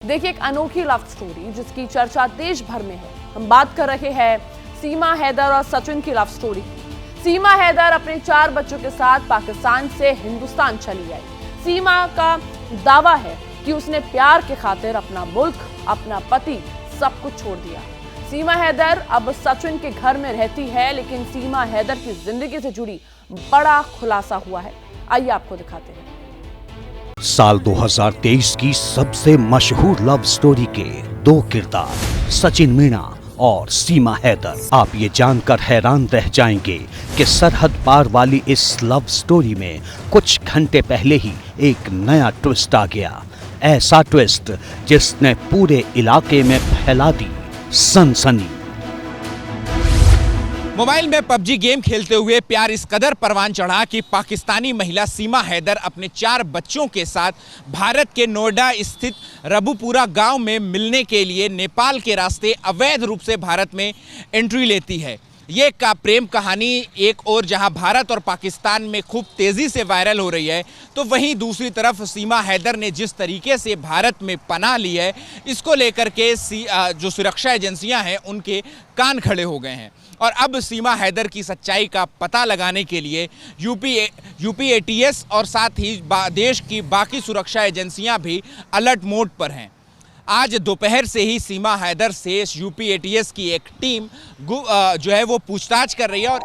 देखिए, एक अनोखी लव स्टोरी जिसकी चर्चा देश भर में है। हम बात कर रहे हैं सीमा हैदर और सचिन की लव स्टोरी। सीमा हैदर अपने 4 बच्चों के साथ पाकिस्तान से हिंदुस्तान चली आई। सीमा का दावा है कि उसने प्यार के खातिर अपना मुल्क, अपना पति सब कुछ छोड़ दिया। सीमा हैदर अब सचिन के घर में रहती है, लेकिन सीमा हैदर की जिंदगी से जुड़ी बड़ा खुलासा हुआ है। आइए आपको दिखाते हैं। साल 2023 की सबसे मशहूर लव स्टोरी के 2 किरदार, सचिन मीणा और सीमा हैदर। आप ये जानकर हैरान रह जाएंगे कि सरहद पार वाली इस लव स्टोरी में कुछ घंटे पहले ही एक नया ट्विस्ट आ गया। ऐसा ट्विस्ट जिसने पूरे इलाके में फैला दी सनसनी। मोबाइल में पबजी गेम खेलते हुए प्यार इस कदर परवान चढ़ा कि पाकिस्तानी महिला सीमा हैदर अपने 4 बच्चों के साथ भारत के नोएडा स्थित रबुपुरा गांव में मिलने के लिए नेपाल के रास्ते अवैध रूप से भारत में एंट्री लेती है। ये का प्रेम कहानी एक और जहां भारत और पाकिस्तान में खूब तेज़ी से वायरल हो रही है, तो वहीं दूसरी तरफ सीमा हैदर ने जिस तरीके से भारत में पनाह ली है, इसको लेकर के जो सुरक्षा एजेंसियां हैं उनके कान खड़े हो गए हैं। और अब सीमा हैदर की सच्चाई का पता लगाने के लिए यूपी एटीएस और साथ ही देश की बाकी सुरक्षा एजेंसियां भी अलर्ट मोड पर हैं। आज दोपहर से ही सीमा हैदर से यूपी एटीएस की एक टीम जो है वो पूछताछ कर रही है। और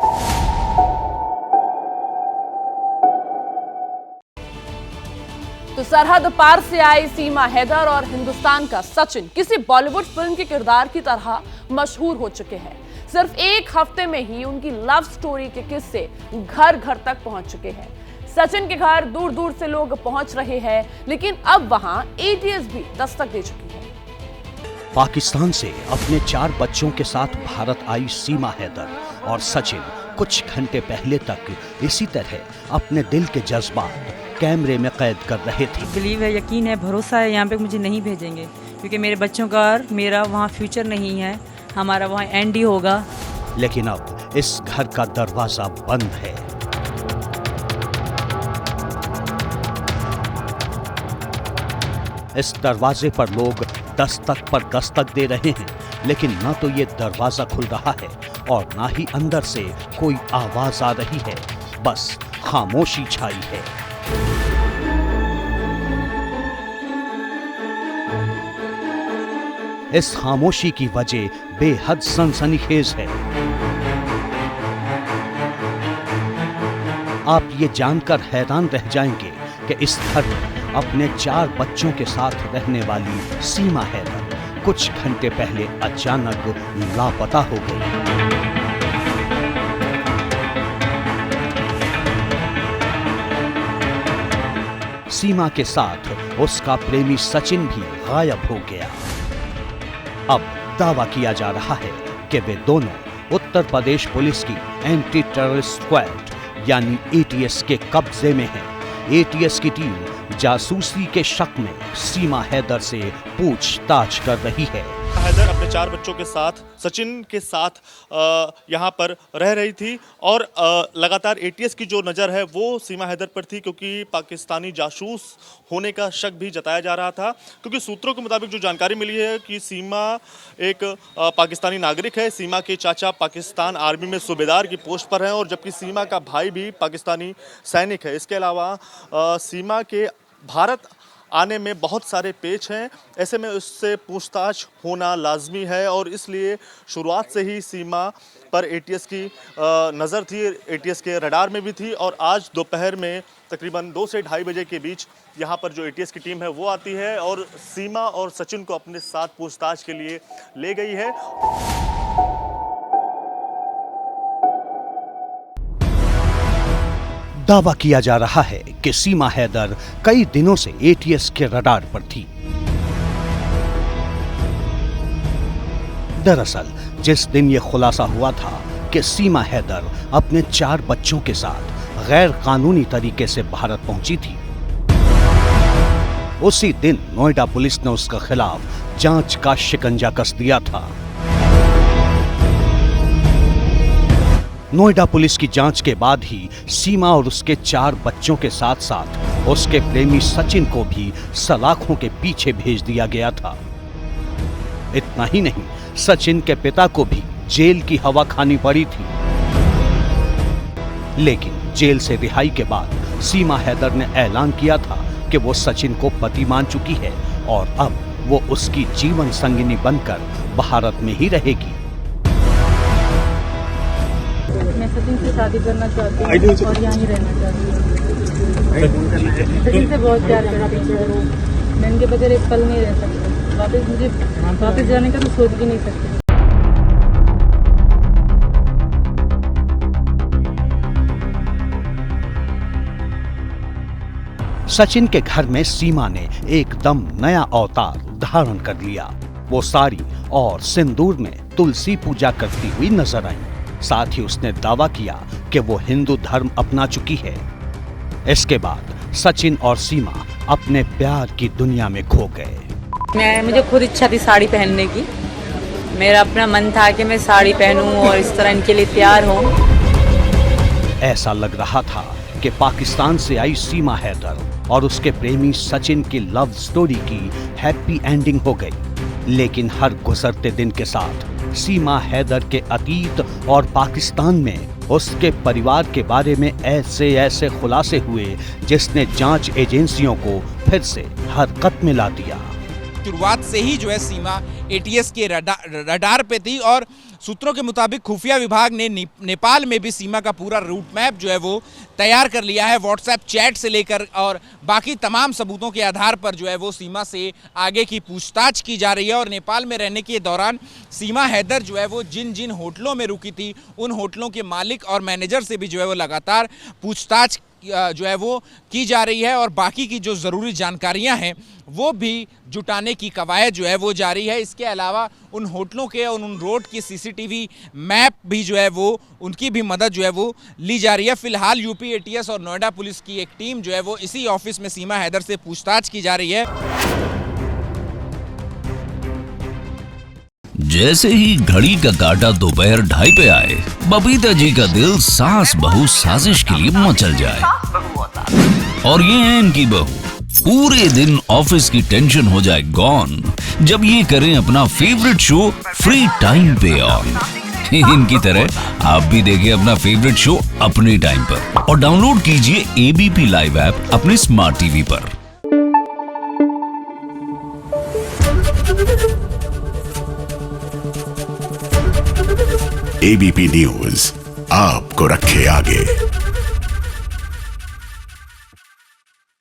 तो सरहद पार से आई सीमा हैदर और हिंदुस्तान का सचिन किसी बॉलीवुड फिल्म के किरदार की तरह मशहूर हो चुके हैं। सिर्फ एक हफ्ते में ही उनकी लव स्टोरी के किस्से घर घर तक पहुंच चुके हैं। सचिन के घर दूर दूर से लोग पहुंच रहे हैं, लेकिन अब वहां एटीएस भी दस्तक दे चुकी है। पाकिस्तान से अपने 4 बच्चों के साथ भारत आई सीमा हैदर और सचिन कुछ घंटे पहले तक इसी तरह अपने दिल के जज्बात कैमरे में कैद कर रहे थे। बिलीव है, यकीन है, भरोसा है, यहाँ पे मुझे नहीं भेजेंगे क्योंकि मेरे बच्चों का और मेरा वहाँ फ्यूचर नहीं है, हमारा वहाँ एंड ही होगा। लेकिन अब इस घर का दरवाजा बंद है। इस दरवाजे पर लोग दस्तक पर दस्तक दे रहे हैं, लेकिन न तो ये दरवाजा खुल रहा है और ना ही अंदर से कोई आवाज आ रही है। बस खामोशी छाई है। इस खामोशी की वजह बेहद सनसनीखेज है। आप ये जानकर हैरान रह जाएंगे कि इस घर में अपने 4 बच्चों के साथ रहने वाली सीमा हैदर कुछ घंटे पहले अचानक लापता हो गई। सीमा के साथ उसका प्रेमी सचिन भी गायब हो गया। अब दावा किया जा रहा है कि वे दोनों उत्तर प्रदेश पुलिस की एंटी टेररिस्ट स्क्वाड यानी एटीएस के कब्जे में हैं। एटीएस की टीम जासूसी के शक में सीमा हैदर से पूछताछ कर रही है। हैदर अपने 4 बच्चों के साथ सचिन के साथ यहाँ पर रह रही थी और लगातार एटीएस की जो नज़र है वो सीमा हैदर पर थी, क्योंकि पाकिस्तानी जासूस होने का शक भी जताया जा रहा था। क्योंकि सूत्रों के मुताबिक जो जानकारी मिली है कि सीमा एक पाकिस्तानी नागरिक है। सीमा के चाचा पाकिस्तान आर्मी में सूबेदार की पोस्ट पर हैं और जबकि सीमा का भाई भी पाकिस्तानी सैनिक है। इसके अलावा सीमा के भारत आने में बहुत सारे पेच हैं। ऐसे में उससे पूछताछ होना लाजमी है और इसलिए शुरुआत से ही सीमा पर एटीएस की नज़र थी, एटीएस के रडार में भी थी। और आज दोपहर में तकरीबन 2 से 2:30 बजे के बीच यहाँ पर जो एटीएस की टीम है वो आती है और सीमा और सचिन को अपने साथ पूछताछ के लिए ले गई है। दावा किया जा रहा है कि सीमा हैदर कई दिनों से एटीएस के रडार पर थी। दरअसल जिस दिन यह खुलासा हुआ था कि सीमा हैदर अपने 4 बच्चों के साथ गैर कानूनी तरीके से भारत पहुंची थी, उसी दिन नोएडा पुलिस ने उसके खिलाफ जांच का शिकंजा कस दिया था। नोएडा पुलिस की जांच के बाद ही सीमा और उसके 4 बच्चों के साथ साथ उसके प्रेमी सचिन को भी सलाखों के पीछे भेज दिया गया था। इतना ही नहीं, सचिन के पिता को भी जेल की हवा खानी पड़ी थी। लेकिन जेल से रिहाई के बाद सीमा हैदर ने ऐलान किया था कि वो सचिन को पति मान चुकी है और अब वो उसकी जीवन संगिनी बनकर भारत में ही रहेगी। मैं सचिन से शादी करना चाहती हूँ और यहाँ ही रहना चाहती हूँ। सचिन से बहुत प्यार करती हूँ। मैं इनके बगैर एक पल नहीं रह सकती। मुझे वापस जाने का तो सोच भी नहीं सकती। सचिन के घर में सीमा ने एकदम नया अवतार धारण कर लिया। वो साड़ी और सिंदूर में तुलसी पूजा करती हुई नजर आई। साथ ही उसने दावा किया कि वो हिंदू धर्म अपना चुकी है। इसके बाद सचिन और सीमा अपने प्यार की दुनिया में खो गए। मुझे खुद इच्छा थी साड़ी पहनने की। मेरा अपना मन था कि मैं साड़ी पहनूं और इस तरह इनके लिए तैयार हूं। ऐसा लग रहा था कि पाकिस्तान से आई सीमा हैदर और उसके प्रेमी सचिन की लव स्टोरी की हैप्पी एंडिंग हो गई। लेकिन हर गुजरते दिन के साथ सीमा हैदर के अतीत और पाकिस्तान में उसके परिवार के बारे में ऐसे खुलासे हुए जिसने जांच एजेंसियों को फिर से हरकत में ला दिया। शुरुआत से ही जो है सीमा एटीएस के रडार पे थी और सूत्रों के मुताबिक खुफिया विभाग ने नेपाल में भी सीमा का पूरा रूट मैप जो है वो तैयार कर लिया है। व्हाट्सएप चैट से लेकर और बाकी तमाम सबूतों के आधार पर जो है वो सीमा से आगे की पूछताछ की जा रही है। और नेपाल में रहने के दौरान सीमा हैदर जो है वो जिन जिन होटलों में रुकी थी उन होटलों के मालिक और मैनेजर से भी जो है वो लगातार पूछताछ जो है वो की जा रही है और baकी की जो ज़रूरी जानकारियां हैं वो भी जुटाने की कवायद जो है वो जारी है। इसके अलावा उन होटलों के और उन रोड की सीसीटीवी मैप भी जो है वो उनकी भी मदद जो है वो ली जा रही है। फिलहाल यूपी एटीएस और नोएडा पुलिस की एक टीम जो है वो इसी ऑफिस में सीमा हैदर से पूछताछ की जा रही है। जैसे ही घड़ी का काटा दोपहर 2:30 पे आए, बबीता जी का दिल सास बहू साजिश के लिए मचल जाए। और ये है इनकी बहू, पूरे दिन ऑफिस की टेंशन हो जाए गॉन जब ये करें अपना फेवरेट शो फ्री टाइम पे ऑन। इनकी तरह आप भी देखिए अपना फेवरेट शो अपने टाइम पर और डाउनलोड कीजिए एबीपी लाइव ऐप अपने स्मार्ट टीवी पर। एबीपी न्यूज आपको रखे आगे।